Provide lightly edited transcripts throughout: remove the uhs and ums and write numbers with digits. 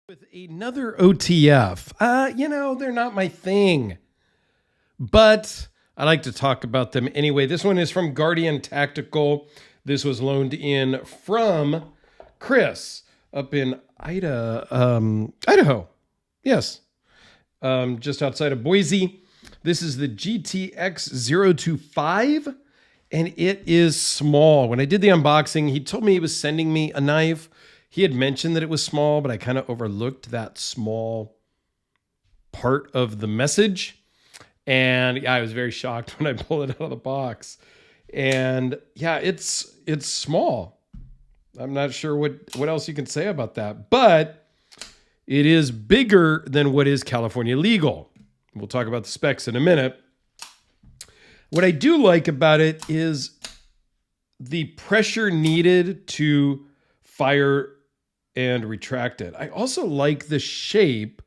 With another OTF. They're not my thing, but I like to talk about them anyway. This one is from Guardian Tactical. This was loaned in from Chris up in Idaho. Yes, just outside of Boise. This is the GTX-025, and it is small. When I did the unboxing, he told me he was sending me a knife. He had mentioned that it was small, but I kind of overlooked that small part of the message. And yeah, I was very shocked when I pulled it out of the box. And yeah, it's small. I'm not sure what else you can say about that, but it is bigger than what is California legal. We'll talk about the specs in a minute. What I do like about it is the pressure needed to fire and retract it. I also like the shape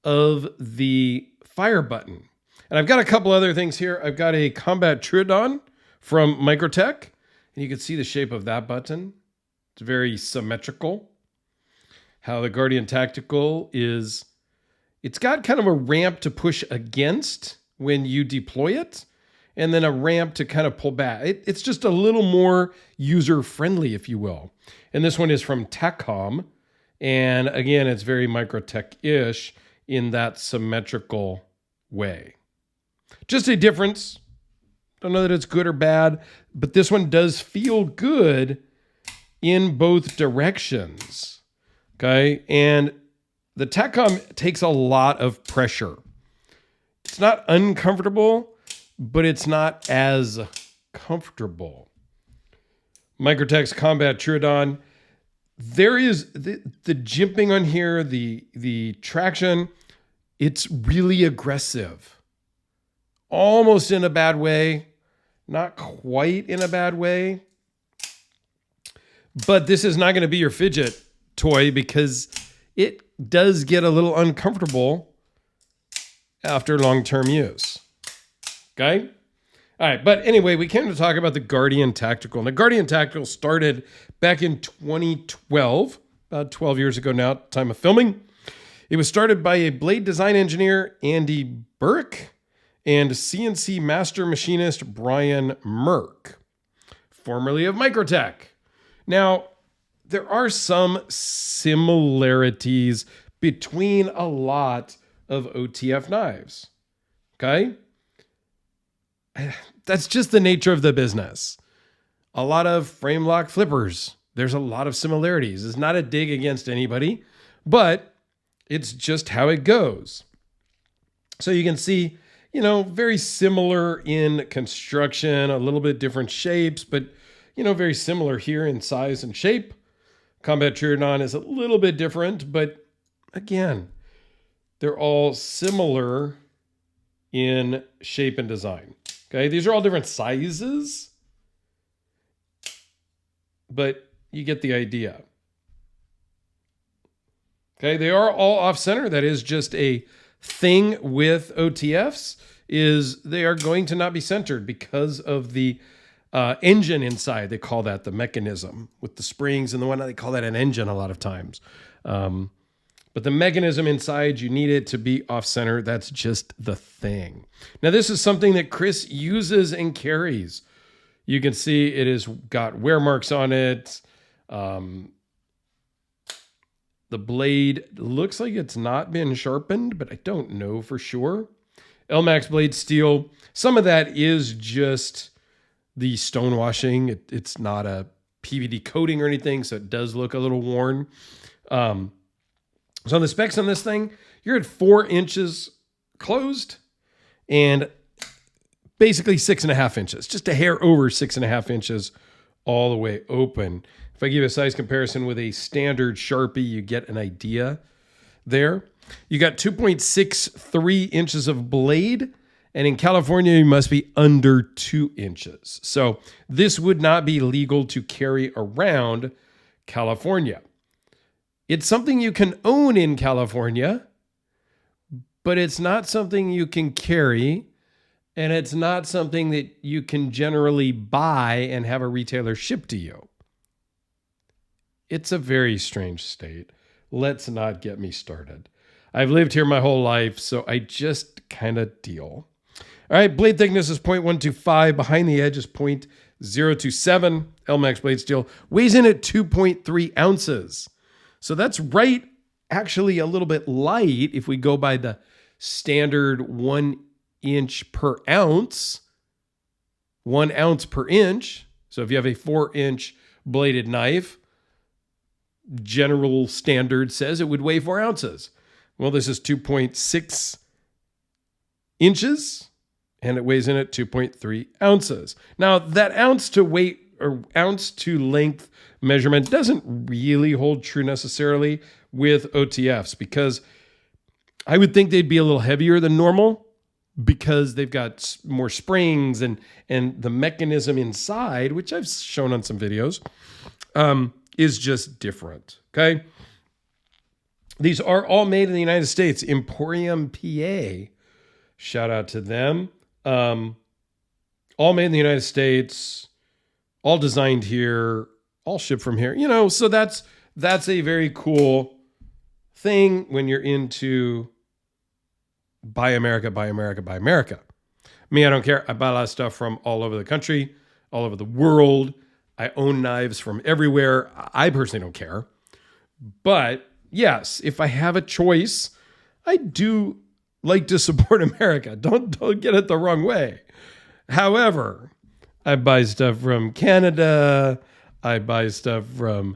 of the fire button. And I've got a couple other things here. I've got a Combat Trudon from Microtech, and you can see the shape of that button. It's very symmetrical. How the Guardian Tactical is, it's got kind of a ramp to push against when you deploy it, and then a ramp to kind of pull back. It's just a little more user-friendly, if you will. And this one is from TACCOM. And again, it's very Microtech-ish in that symmetrical way. Just a difference. Don't know that it's good or bad, but this one does feel good in both directions. Okay. And the TACCOM takes a lot of pressure. It's not uncomfortable, but it's not as comfortable. Microtech's Combat Trudon. There is the jimping on here, the traction. It's really aggressive. Almost in a bad way. Not quite in a bad way. But this is not going to be your fidget toy because it does get a little uncomfortable after long-term use. Okay? All right, but anyway, we came to talk about the Guardian Tactical. And the Guardian Tactical started back in 2012, about 12 years ago now, at the time of filming. It was started by a blade design engineer, Andy Burke, and CNC master machinist, Brian Merck, formerly of Microtech. Now, there are some similarities between a lot of OTF knives, okay? That's just the nature of the business. A lot of frame lock flippers. There's a lot of similarities. It's not a dig against anybody, but it's just how it goes. So you can see, very similar in construction, a little bit different shapes, but, very similar here in size and shape. Combat Trudon is a little bit different, but again, they're all similar in shape and design. Okay, these are all different sizes, but you get the idea. Okay, they are all off-center. That is just a thing with OTFs, is they are going to not be centered because of the engine inside. They call that the mechanism with the springs and the whatnot. They call that an engine a lot of times. But the mechanism inside, you need it to be off-center. That's just the thing. Now, this is something that Chris uses and carries. You can see it has got wear marks on it. The blade looks like it's not been sharpened, but I don't know for sure. LMAX blade steel. Some of that is just the stonewashing. It's not a PVD coating or anything, so it does look a little worn. So on the specs on this thing, you're at 4 inches closed and basically 6.5 inches, just a hair over 6.5 inches all the way open. If I give a size comparison with a standard Sharpie, you get an idea there. You got 2.63 inches of blade, and in California, you must be under 2 inches. So this would not be legal to carry around California. It's something you can own in California, but it's not something you can carry, and it's not something that you can generally buy and have a retailer ship to you. It's a very strange state. let's not get me started. I've lived here my whole life, so I just kind of deal. All right, blade thickness is 0.125. Behind the edge is 0.027. LMAX blade steel weighs in at 2.3 ounces. So that's right, actually a little bit light if we go by the standard 1 inch per ounce, 1 ounce per inch. So if you have a 4-inch bladed knife, general standard says it would weigh 4 ounces. Well, this is 2.6 inches and it weighs in at 2.3 ounces. Now, that ounce to weight or ounce to length measurement doesn't really hold true necessarily with OTFs, because I would think they'd be a little heavier than normal because they've got more springs and the mechanism inside, which I've shown on some videos, is just different. Okay. These are all made in the United States. Emporium, PA. Shout out to them. All made in the United States, all designed here, all shipped from here. You know, so that's a very cool thing when you're into buy America, buy America, buy America. Me, I don't care. I buy a lot of stuff from all over the country, all over the world. I own knives from everywhere. I personally don't care. But yes, if I have a choice, I do like to support America. Don't get it the wrong way. However, I buy stuff from Canada. I buy stuff from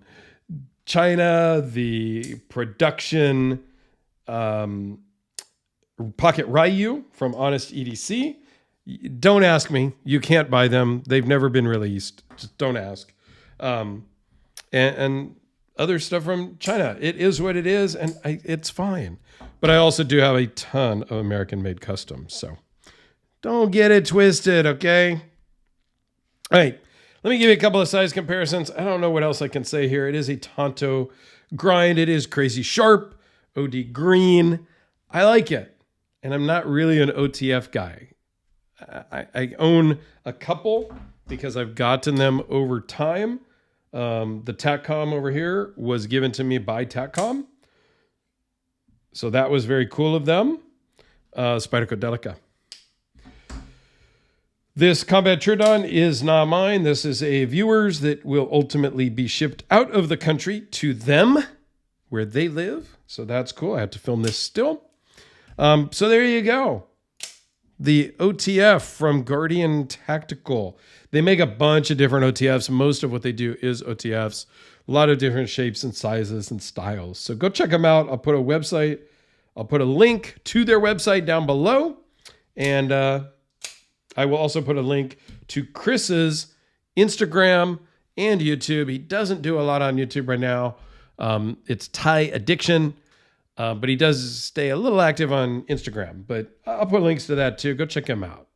China. The production Pocket Ryu from Honest EDC. Don't ask me. You can't buy them. They've never been released. Just don't ask. And other stuff from China. It is what it is, and it's fine. But I also do have a ton of American-made customs, so don't get it twisted, okay? All right, let me give you a couple of size comparisons. I don't know what else I can say here. It is a Tonto grind. It is crazy sharp, OD green. I like it, and I'm not really an OTF guy. I own a couple because I've gotten them over time. The TACCOM over here was given to me by TACCOM. So that was very cool of them. Spyderco Delica. This Combat Triton is not mine. This is a viewer's that will ultimately be shipped out of the country to them where they live. So that's cool. I have to film this still. So there you go. The OTF from Guardian Tactical. They make a bunch of different OTFs. Most of what they do is OTFs. A lot of different shapes and sizes and styles. So go check them out. I'll put a link to their website down below. And I will also put a link to Chris's Instagram and YouTube. He doesn't do a lot on YouTube right now. It's Thai Addiction. But he does stay a little active on Instagram. But I'll put links to that too. Go check him out.